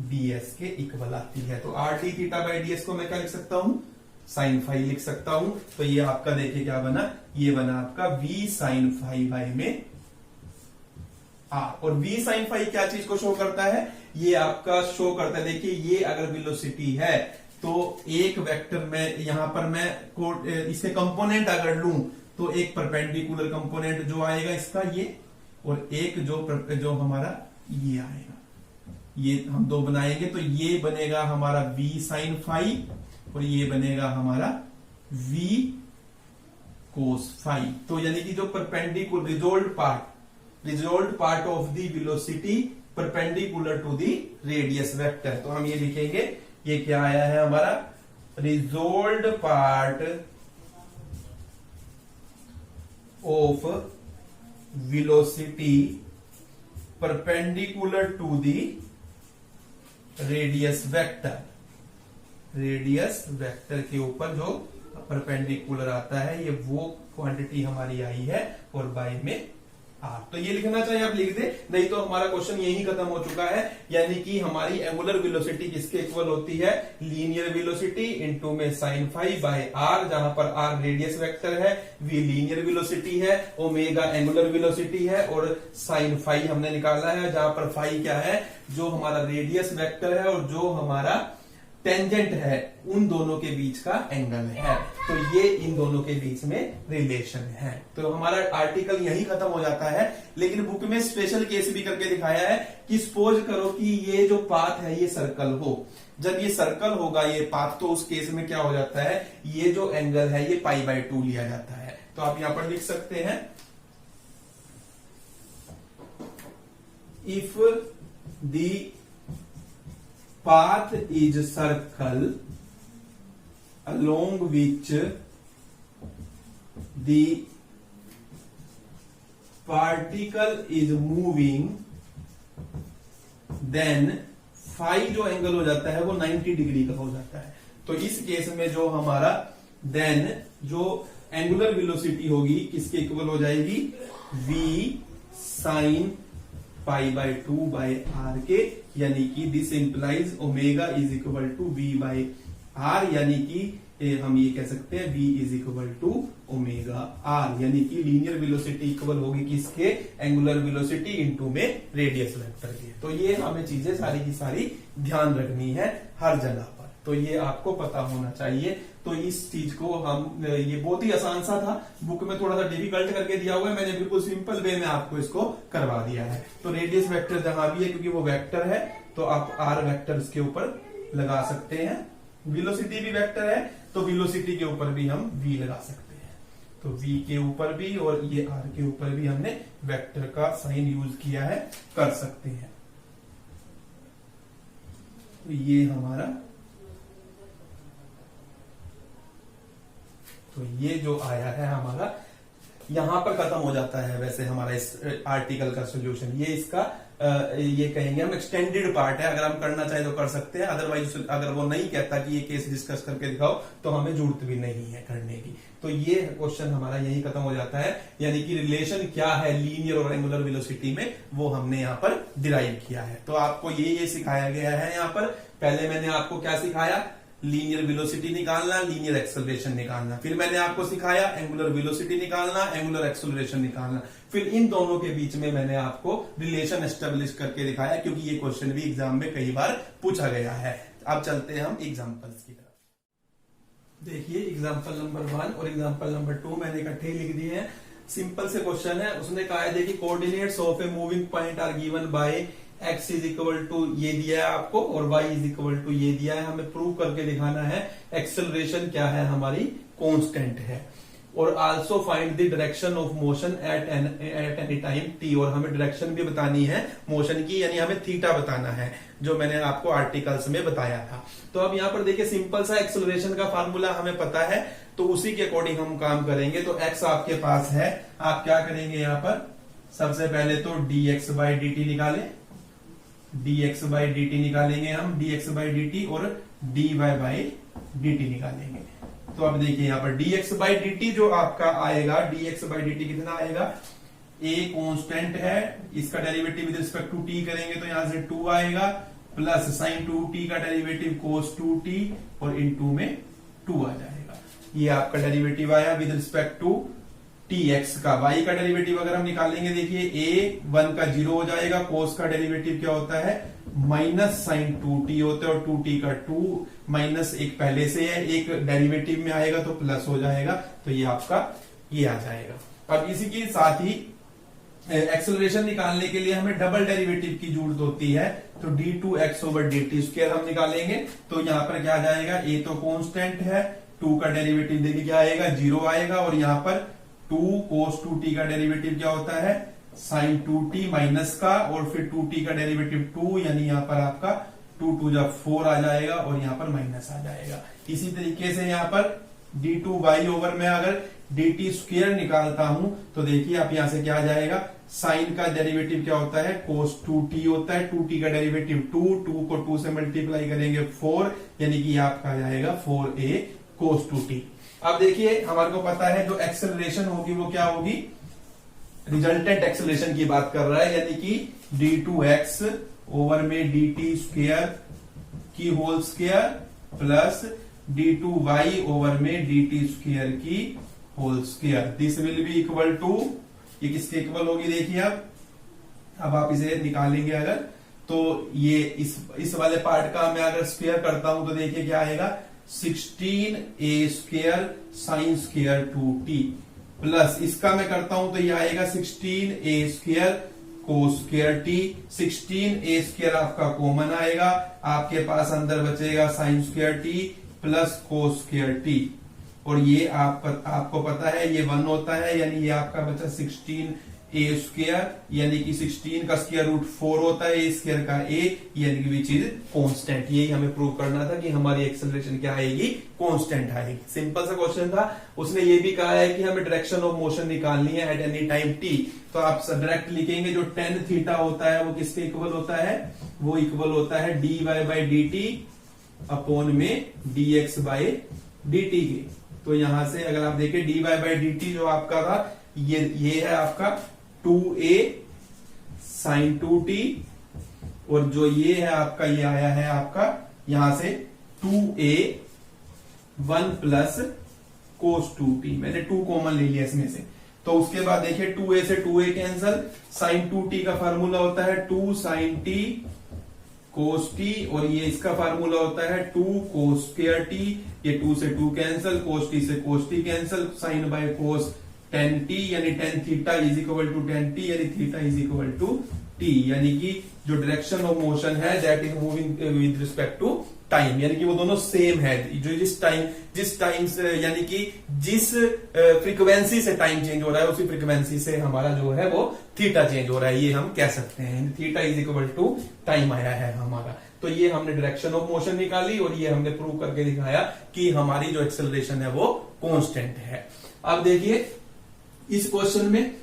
ds के इक्वल आती है। तो R D theta by ds को मैं क्या लिख सकता हूं, साइन फाई लिख सकता हूं। तो ये आपका देखिए क्या बना, ये बना आपका v साइन फाई बाई में और v साइन फाई क्या चीज को शो करता है, ये आपका शो करता है, देखिए ये अगर वेलोसिटी है तो एक वेक्टर में यहां पर मैं इसके कंपोनेंट अगर लूं तो एक परपेंडिकुलर कंपोनेंट जो आएगा इसका ये, और एक जो हमारा ये आएगा, ये हम दो बनाएंगे तो ये बनेगा हमारा v साइन फाई और ये बनेगा हमारा v कोस फाई। तो यानी कि जो perpendicular resolve part of the velocity perpendicular to the radius vector. तो हम ये लिखेंगे, ये क्या आया है हमारा, resolve part of velocity perpendicular to the radius vector. Radius vector के ऊपर जो परपेंडिकुलर आता है ये वो क्वांटिटी हमारी आई है, और बाय में आर। तो ये लिखना चाहिए आप लिख दे, नहीं तो हमारा क्वेश्चन यही खत्म हो चुका है। यानी कि हमारी एंगुलर वेलोसिटी किसके इक्वल होती है, लीनियर वेलोसिटी इनटू में साइन फाई बाय आर, जहां पर आर रेडियस वेक्टर है, वी लीनियर वेलोसिटी है, ओमेगा एंगुलर वेलोसिटी है और साइन फाई हमने निकाला है, जहां पर फाई क्या है, जो हमारा रेडियस वेक्टर है और जो हमारा टेंजेंट है, उन दोनों के बीच का एंगल है। तो ये इन दोनों के बीच में रिलेशन है। तो हमारा आर्टिकल यही खत्म हो जाता है। लेकिन बुक में स्पेशल केस भी करके दिखाया है कि सपोज करो कि ये जो पाथ है ये सर्कल हो, जब ये सर्कल होगा ये पाथ, तो उस केस में क्या हो जाता है, ये जो एंगल है ये π/2 लिया जाता है। तो आप यहां पर लिख सकते हैं, if the path is circle along which the particle is moving, then phi जो एंगल हो जाता है वो 90 डिग्री का हो जाता है। तो इस केस में जो हमारा देन जो एंगुलर वेलोसिटी होगी किसके इक्वल हो जाएगी, v sin π/2 बाय आर के, यानी कि this implies omega is equal to v by r, यानी कि हम ये कह सकते हैं v is equal to omega r, यानी कि लीनियर वेलोसिटी इक्वल होगी किसके, एंगुलर वेलोसिटी इनटू में रेडियस वेक्टर के। तो ये हमें चीजें सारी की सारी ध्यान रखनी है हर जगह पर, तो ये आपको पता होना चाहिए। तो इस चीज को हम, ये बहुत ही आसान सा था, बुक में थोड़ा सा डिफिकल्ट करके दिया हुआ है, मैंने बिल्कुल सिंपल वे में आपको इसको करवा दिया है। तो रेडियस वेक्टर जहां भी है, क्योंकि वो वेक्टर है तो आप आर वेक्टर इसके ऊपर लगा सकते हैं, वेलोसिटी भी वेक्टर है तो वेलोसिटी के ऊपर भी हम v लगा सकते हैं। तो v के ऊपर भी और ये r के ऊपर भी हमने वेक्टर का साइन यूज किया है, कर सकते हैं। तो ये हमारा, तो ये जो आया है हमारा, यहां पर खत्म हो जाता है वैसे हमारा इस आर्टिकल का सोल्यूशन। ये इसका ये कहेंगे हम एक्सटेंडेड पार्ट है, अगर हम करना चाहे तो कर सकते हैं, अदरवाइज अगर वो नहीं कहता कि ये केस डिस्कस करके दिखाओ तो हमें जरूरत भी नहीं है करने की। तो ये क्वेश्चन हमारा यही खत्म हो जाता है, यानी कि रिलेशन क्या है लीनियर और एंगुलर वेलोसिटी में, वो हमने यहाँ पर डिराइव किया है। तो आपको ये सिखाया गया है यहाँ पर। पहले मैंने आपको क्या सिखाया, लीनियर वेलोसिटी निकालना, लीनियर एक्सेलरेशन निकालना, फिर मैंने आपको सिखाया एंगुलर वेलोसिटी निकालना, एंगुलर एक्सेलरेशन निकालना, फिर इन दोनों के बीच में मैंने आपको रिलेशन एस्टेब्लिश करके दिखाया, क्योंकि ये क्वेश्चन भी एग्जाम में कई बार पूछा गया है। अब चलते हैं हम एग्जांपल्स की तरफ। देखिए एग्जांपल नंबर 1 और एग्जांपल नंबर 2 मैंने इकट्ठे लिख दिए हैं। सिंपल से क्वेश्चन है, उसने कहा है देखिए coordinates of a moving point are given by x is equal to ये दिया है आपको और y इज इक्वल टू ये दिया है। हमें प्रूव करके दिखाना है एक्सेलरेशन क्या है, हमारी कांस्टेंट है, और also find the direction of motion eight any time t, और हमें डायरेक्शन भी बतानी है मोशन की, यानी हमें थीटा बताना है, जो मैंने आपको आर्टिकल्स में बताया था। तो अब यहाँ पर देखिए सिंपल सा एक्सेलरेशन का फार्मूला हमें पता है, तो उसी के अकॉर्डिंग हम काम करेंगे। तो x आपके पास है, आप क्या करेंगे यहाँ पर, सबसे पहले तो dx बाई dt निकालें, dx बाई dt निकालेंगे हम, dx बाई dt और dy बाई dt निकालेंगे। तो अब देखिए यहाँ पर dx बाई dt जो आपका आएगा, dx बाई dt कितना आएगा, a कांस्टेंट है, इसका derivative with respect to t करेंगे तो यहां से 2 आएगा, प्लस साइन 2t का डेरिवेटिव cos 2t और इनटू में 2 आ जाएगा। ये आपका डेरिवेटिव आया विद रिस्पेक्ट टू tx का। y का डेरिवेटिव अगर हम निकालेंगे, देखिए a 1 का 0 हो जाएगा, cos का डेरिवेटिव क्या होता है, माइनस साइन 2t होता है, और 2t का 2 माइनस एक पहले से है, एक डेरिवेटिव में आएगा तो प्लस हो जाएगा, तो ये आपका ये आ जाएगा। अब इसी के साथ ही एक्सेलरेशन निकालने के लिए हमें डबल डेरिवेटिव की जरूरत होती है, तो d2x ओवर dt स्क्वायर हम निकालेंगे। तो यहाँ पर क्या आ जाएगा, a तो कांस्टेंट है, 2 का डेरिवेटिव देखिए क्या आएगा, 0 आएगा, और यहाँ पर 2 cos 2t का डेरिवेटिव क्या होता है, sin 2t माइनस का, और फिर 2t का डेरिवेटिव 2, यानी यहाँ पर आपका 2 2 जब 4 आ जाएगा और यहाँ पर माइनस आ जाएगा। इसी तरीके से यहाँ पर d2y ओवर में अगर dt स्क्वायर निकालता हूं तो देखिए आप यहां से क्या आ जाएगा, साइन का डेरिवेटिव क्या होता है, cos 2t होता है, 2t का डेरिवेटिव 2 को 2 से मल्टीप्लाई करेंगे 4, यानी कि आपका आ जाएगा 4a cos 2t। अब देखिए हमारे को पता है जो एक्सेलरेशन होगी वो क्या होगी, रिजल्टेंट एक्सेलरेशन की बात कर रहा है, यानी कि d2x ओवर में dt स्क्वायर की whole square plus d2y over में dt स्क्वायर की whole square. This will be equal to, ये किसके इक्वल होगी देखिए अब आप इसे निकालेंगे अगर, तो ये इस वाले पार्ट का मैं अगर स्क्वायर करता हूं तो देखिए क्या आएगा, 16a square sine square 2t plus इसका मैं करता हूं तो ये आएगा 16a square cos square t। 16a square आपका कॉमन आएगा, आपके पास अंदर बचेगा sine square t plus cos square t, और ये आपको पता है ये 1 होता है, यानी ये आपका बचा 16a स्क्वायर, यानी कि 16 का स्क्वायर रूट 4 होता है, स्क्वायर का a, यानी कि विच इज कांस्टेंट। यही हमें प्रूव करना था कि हमारी एक्सेलरेशन क्या आएगी, कांस्टेंट आएगी। सिंपल सा क्वेश्चन था। उसने ये भी कहा है कि हमें डायरेक्शन ऑफ मोशन निकालनी है एट एनी टाइम t, तो आप डायरेक्ट लिखेंगे जो tan थीटा होता है वो किसके इक्वल होता है, वो इक्वल होता है dy बाई dt अपॉन में dx बाई dt के। तो यहां से अगर आप देखें dy बाई dt जो आपका था ये है आपका 2a sin 2t, और जो ये है आपका ये आया है आपका यहां से 2a 1 प्लस cos 2t, मैंने 2 कॉमन ले लिया इसमें से। तो उसके बाद देखिए 2a से 2a कैंसल, sin 2t का फार्मूला होता है 2 sin t cos t, और ये इसका फार्मूला होता है 2 cos स्क्वायर t, ये 2 से 2 कैंसल, cos t से cos t cancel, sin by cos tan t, यानी tan theta is equal to tan t, यानी theta is equal to t, यानी कि जो डायरेक्शन ऑफ मोशन है that is moving with respect to time, यानी कि वो दोनों सेम है। जो जिस टाइम से यानी कि जिस फ्रीक्वेंसी से टाइम चेंज हो रहा है उसी फ्रीक्वेंसी से हमारा जो है वो थीटा चेंज हो रहा है, ये हम कह सकते हैं। Theta is equal to time आया है हमारा। तो ये हमने डायरेक्शन ऑफ मोशन निकाली और ये हमने प्रूव करके दिखाया कि हमारी जो एक्सेलरेशन है वो कांस्टेंट है। अब देखिए इस क्वेश्चन में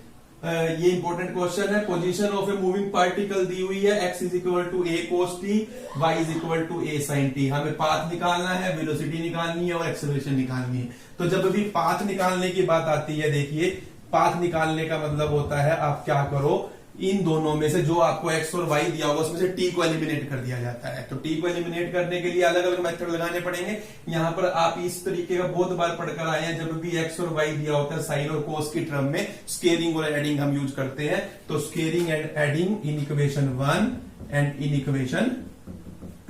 ये इंपॉर्टेंट क्वेश्चन है। Position of a moving particle दी हुई है, x is equal to a cos t, y is equal to a sin t। हमें पाथ निकालना है, वेलोसिटी निकालनी है और एक्सेलरेशन निकालनी है। तो जब भी पाथ निकालने की बात आती है, देखिए पाथ निकालने का मतलब होता है आप क्या करो, इन दोनों में से जो आपको x और y दिया होगा उसमें से t को एलिमिनेट कर दिया जाता है। तो t को एलिमिनेट करने के लिए अलग अलग मेथड लगाने पड़ेंगे। यहाँ पर आप इस तरीके का बहुत बार पढ़कर आए हैं, जब भी x और y दिया होता है साइन और कोस की टर्म में स्केलिंग और एडिंग हम यूज करते हैं। तो scaling and adding in equation 1 and in equation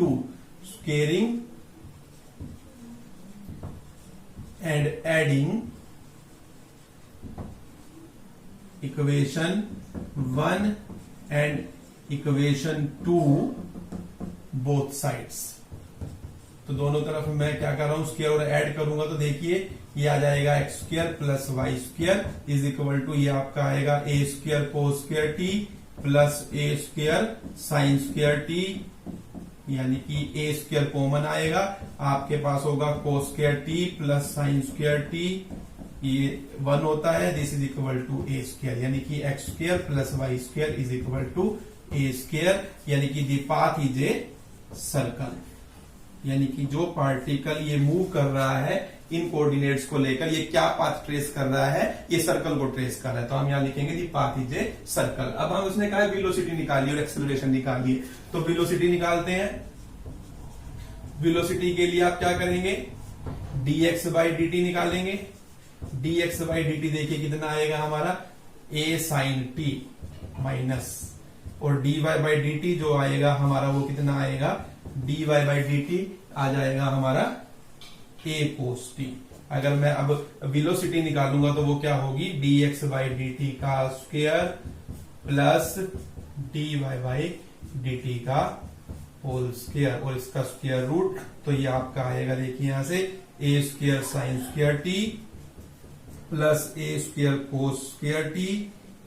2, scaling and adding equation 1 and equation 2 both sides. तो दोनों तरफ मैं क्या कर रहा हूं, स्क्वायर और ऐड करूंगा तो देखिए ये आ जाएगा x square plus y square is equal to ये आपका आएगा a square cos square t plus a square sine square t, यानी कि ए स्क्वायर कॉमन आएगा, आपके पास होगा cos square t plus sine square t, ये 1 होता है, this is equal to a square, यानी कि x square plus y square is equal to a square, यानी कि the path is a circle, यानी कि जो पार्टिकल ये मूव कर रहा है इन कोऑर्डिनेट्स को लेकर, ये क्या पाथ ट्रेस कर रहा है, ये सर्कल को ट्रेस कर रहा है। तो हम यहां लिखेंगे दी पाथ इज ए सर्कल। अब हम उसने कहा है वेलोसिटी निकालिए और एक्सेलरेशन निकालिए, तो वेलोसिटी निकालते हैं। वेलोसिटी के लिए आप क्या करेंगे, dx बाई dt निकालेंगे। dx बाई dt देखिए कितना आएगा हमारा, a sin t माइनस, और dy बाई dt जो आएगा हमारा वो कितना आएगा, dy बाई dt आ जाएगा हमारा a cos t। अगर मैं अब वेलोसिटी निकालूंगा तो वो क्या होगी, dx बाई dt का square plus dy by dt का होल स्क्वायर और इसका स्क्वायर रूट, तो ये आपका आएगा देखिए यहां से a square sine square t plus a square cos square T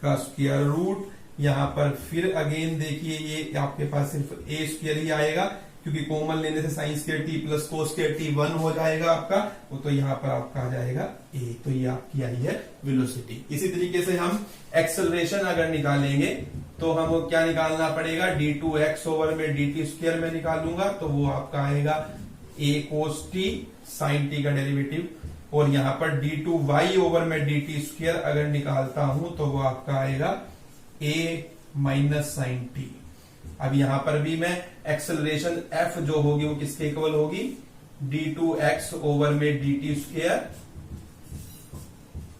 का स्क्वायर रूट। यहां पर फिर अगेन देखिए ये आपके पास सिर्फ ए स्क्वायर ही आएगा, क्योंकि कॉमन लेने से sign square t plus cos square T 1 हो जाएगा आपका, वो तो यहां पर आपका आ जाएगा ए। तो ये आपकी आई है वेलोसिटी। इसी तरीके से हम एक्सेलरेशन अगर निकालेंगे तो हम क्या निकालना पड़ेगा, d2x ओवर में dt स्क्वायर में निकालूंगा तो वो आपका आएगा a cos t sin t का डेरिवेटिव और यहां पर d2y ओवर में dt स्क्वायर अगर निकालता हूं तो वो आपका आएगा a माइनस साइन टी। अब यहां पर भी मैं एक्सेलरेशन f जो होगी वो किसके इक्वल होगी, d2x ओवर में dt square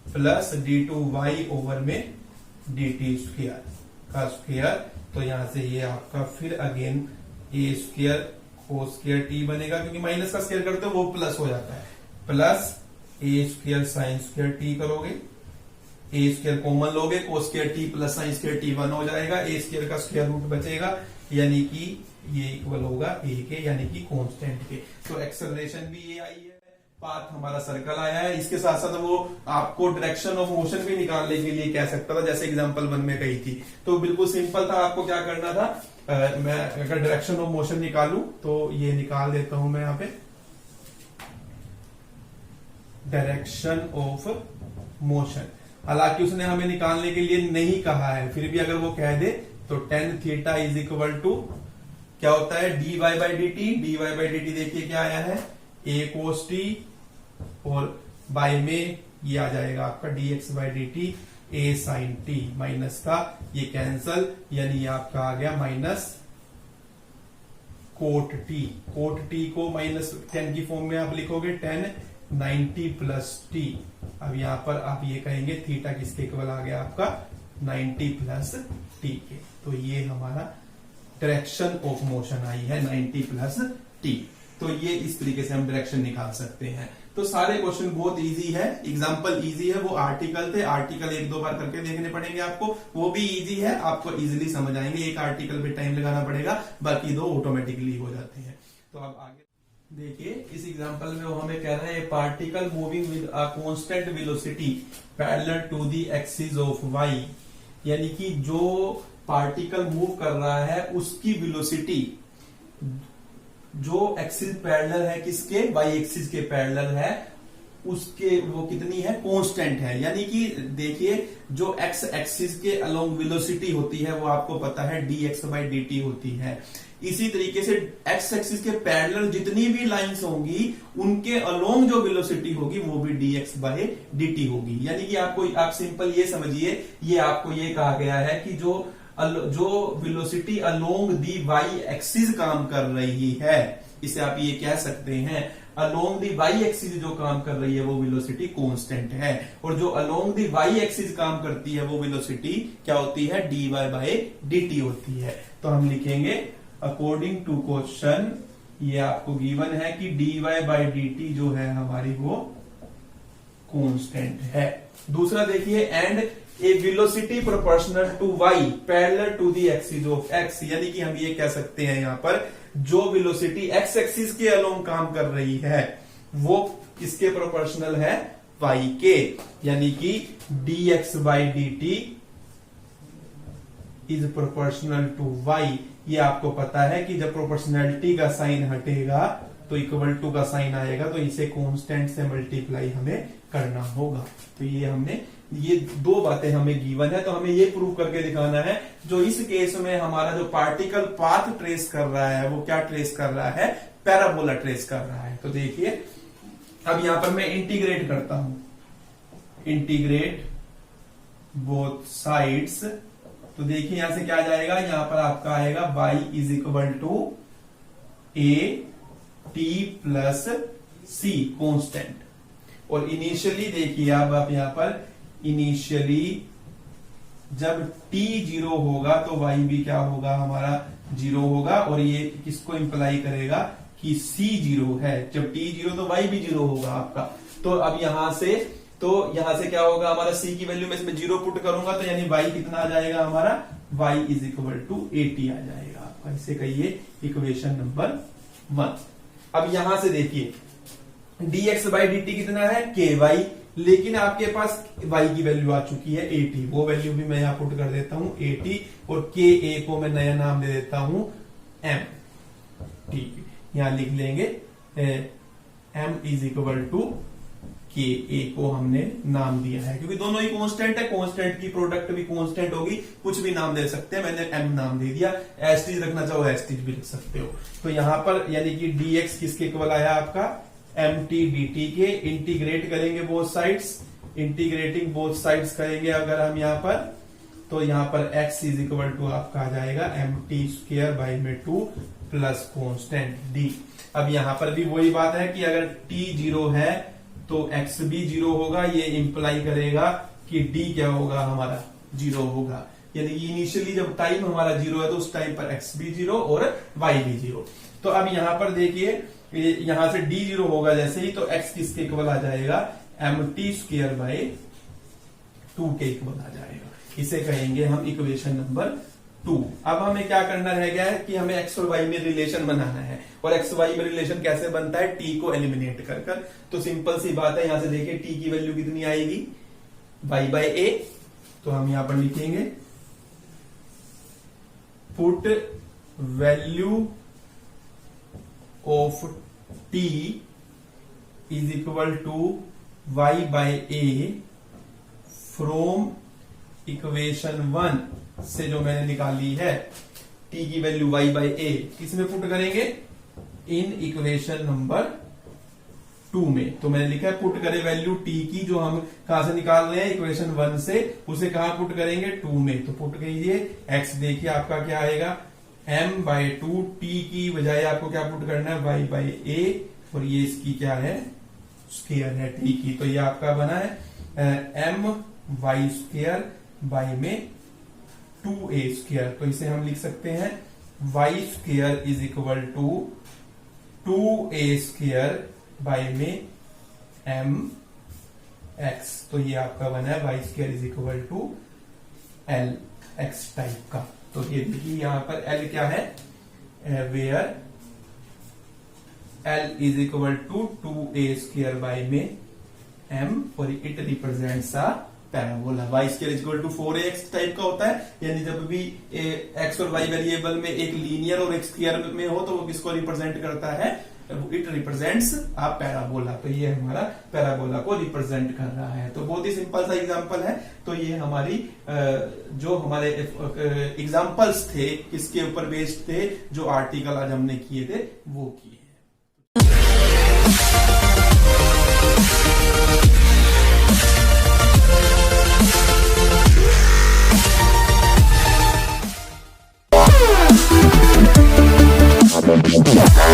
plus d2y over में dt स्क्वायर का स्क्वायर। तो यहां से ये आपका फिर अगेन a स्क्वायर को स्क्वायर टी बनेगा, क्योंकि माइनस का स्क्वायर करते हो वो प्लस हो जाता है, plus a square sine square T करोगे, ए स्क्वायर कॉमन लोगे, कोस square t plus sine square T 1 हो जाएगा, ए स्क्वायर का स्क्वायर रूट बचेगा, यानी कि ये इक्वल होगा ए के, यानी कि कांस्टेंट के। तो एक्सेलरेशन भी ये आई है, पाथ हमारा सर्कल आया है। इसके साथ साथ वो आपको डायरेक्शन ऑफ मोशन भी निकालने के लिए कह सकता था, जैसे एग्जांपल 1 में कही थी। तो बिल्कुल सिंपल था, आपको क्या करना था, मैं अगर डायरेक्शन ऑफ मोशन निकालूं तो ये निकाल देता हूं मैं यहाँ पे, डायरेक्शन ऑफ मोशन। हालांकि उसने हमें निकालने के लिए नहीं कहा है, फिर भी अगर वो कह दे तो tan theta is equal to क्या होता है, dy by d t. dy by d t देखिए क्या आया है, a कोस टी, और बाय में ये आ जाएगा आपका dx by d t a sine t, minus था ये कैंसल, यानी ये आपका आ गया minus cot t. Cot t को माइनस 10 की फॉर्म में आप लिखोगे 10 90 प्लस टी। अब यहां पर आप ये कहेंगे थीटा किसके इक्वल आ गया आपका 90 प्लस टी के। तो ये हमारा डायरेक्शन ऑफ मोशन आई है 90 प्लस टी। तो ये इस तरीके से हम डायरेक्शन निकाल सकते हैं। तो सारे क्वेश्चन बहुत इजी है, एग्जांपल इजी है, वो आर्टिकल थे, आर्टिकल 1-2 बार करके देखने पड़ेंगे आपको, वो भी इजी है, आपको इजीली समझ आएंगे। एक आर्टिकल पे टाइम लगाना पड़ेगा, बाकी 2 ऑटोमेटिकली हो जाते हैं। तो अब आगे देखिए, इस एग्जांपल में वो हमें कह रहा है particle moving with a constant velocity parallel to the axis of y, यानी कि जो पार्टिकल मूव कर रहा है उसकी वेलोसिटी जो एक्सिस पैरेलल है किसके, वाई एक्सिस के पैरेलल है, उसके वो कितनी है, कांस्टेंट है। यानी कि देखिए जो एक्स एक्सिस के अलोंग वेलोसिटी होती है वो आपको पता है dx बाई dt होती है। इसी तरीके से एक्स एक्सिस के पैरेलल जितनी भी लाइंस होंगी उनके अलोंग जो वेलोसिटी होगी वो भी dx बाई dt होगी। यानी कि आपको, आप सिंपल ये समझिए, ये आपको ये कहा गया है कि जो velocity along the y axis काम कर रही है, इसे आप ये कह सकते हैं अलोंग दी वाई एक्सिस जो काम कर रही है वो वेलोसिटी कांस्टेंट है, और जो अलोंग दी वाई एक्सिस काम करती है वो वेलोसिटी क्या होती है, dy बाई dt होती है। तो हम लिखेंगे अकॉर्डिंग टू क्वेश्चन, ये आपको गिवन है कि dy बाई dt जो है हमारी वो कांस्टेंट है। दूसरा देखिए, and a velocity proportional to y parallel to the axis of x, यानी कि हम ये कह सकते हैं यहां पर जो वेलोसिटी x एक्सिस के अलोंग काम कर रही है वो किसके प्रोपोर्शनल है, y के, यानी कि dx by dt is proportional to y। ये आपको पता है कि जब प्रोपोर्शनैलिटी का साइन हटेगा तो इक्वल टू का साइन आएगा, तो इसे कांस्टेंट से मल्टीप्लाई हमें करना होगा। तो ये हमने, ये 2 बातें हमें गिवन है, तो हमें ये प्रूव करके दिखाना है जो इस केस में हमारा जो पार्टिकल पाथ ट्रेस कर रहा है वो क्या ट्रेस कर रहा है, पैराबोला ट्रेस कर रहा है। तो देखिए अब यहां पर मैं इंटीग्रेट करता हूं, इंटीग्रेट बोथ साइड्स। तो देखिए यहां से क्या आ जाएगा, यहां पर आपका आएगा y is equal to a t plus c constant. और इनिशियली देखिए अब आप यहां पर इनिशियली जब t 0 होगा तो y भी क्या होगा, हमारा 0 होगा, और ये किसको इंप्लाई करेगा कि c 0 है। जब t 0 तो y भी 0 होगा आपका। तो अब यहां से क्या होगा, हमारा c की वैल्यू में इसमें 0 पुट करूंगा तो यानी y कितना आ जाएगा हमारा, y इज इक्वल टू 80 आ जाएगा आपका। इसे कहिए इक्वेशन नंबर 1। अब यहां से देखिए dx बाई dt कितना है, ky, लेकिन आपके पास y की वैल्यू आ चुकी है 80, वो वैल्यू भी मैं यहां पुट कर देता हूं 80, और ka को मैं नया नाम दे देता हूं m। ठीक है, यहां लिख लेंगे m is equal to ka को हमने नाम दिया है, क्योंकि दोनों ही कांस्टेंट है, कांस्टेंट की प्रोडक्ट भी कांस्टेंट होगी, कुछ भी नाम दे सकते हैं, मैंने m नाम दे दिया। एस्टीज रखना चाहो एस्टीज भी लिख सकते हो। तो यहां पर यानी कि dx किसके इक्वल आया आपका, एम टी डी टी के, इंटीग्रेट करेंगे both sides, integrating both sides करेंगे अगर हम यहाँ पर, तो यहाँ पर x इज इक्वल टू आपका आ जाएगा एम टी स्क्र बाई में 2 प्लस कॉन्स्टेंट d। अब यहाँ पर भी वही बात है कि अगर t 0 है तो x भी 0 होगा, ये इंप्लाई करेगा कि d क्या होगा हमारा 0 होगा, यानी कि इनिशियली जब टाइम हमारा 0 है तो उस टाइम पर x भी 0 और y भी 0। तो अब यहाँ पर देखिए यहां से d 0 होगा जैसे ही, तो x किसके इक्वल आ जाएगा, एम टी स्क्र बाई 2 के इक्वल आ जाएगा। इसे कहेंगे हम इक्वेशन नंबर 2। अब हमें क्या करना रह गया है कि हमें x और y में रिलेशन बनाना है, और x y में रिलेशन कैसे बनता है, t को एलिमिनेट कर कर। तो सिंपल सी बात है, यहां से देखिए t की वैल्यू कितनी आएगी, y बाई a। तो हम यहां पर लिखेंगे put value of t is equal to y by a from equation 1 से जो मैंने निकाली है, t की वैल्यू y बाई a किसमें पुट करेंगे, इन इक्वेशन नंबर 2 में। तो मैंने लिखा है पुट करें वैल्यू t की, जो हम कहां से निकाल रहे हैं इक्वेशन 1 से, उसे कहां पुट करेंगे 2 में। तो पुट कीजिए, x देखिए आपका क्या आएगा m बाई 2, t की बजाय आपको क्या पुट करना है y बाई a, और ये इसकी क्या है स्क्वायर है t की। तो ये आपका बना है m वाई स्क्वायर बाई में 2a स्क्वायर। तो इसे हम लिख सकते हैं y square is equal to 2a square by में m x। तो ये आपका बना है y square is equal to l x type का। तो ये देखिए यहां पर l क्या है, where l is equal to 2a square by में m, और it represents a parabola. Y square is equal to 4ax type का होता है, यानी जब भी x और y वेरिएबल में एक लीनियर और एक स्क्वायर में हो तो वो किसको रिप्रेजेंट करता है, इट रिप्रेजेंट्स अ पैराबोला। तो ये हमारा पैराबोला को रिप्रेजेंट कर रहा है। तो बहुत ही सिंपल सा एग्जांपल है। तो ये हमारी जो हमारे एग्जांपल्स थे किसके ऊपर बेस्ड थे, जो आर्टिकल आज हमने किए थे वो किए। We'll be right back.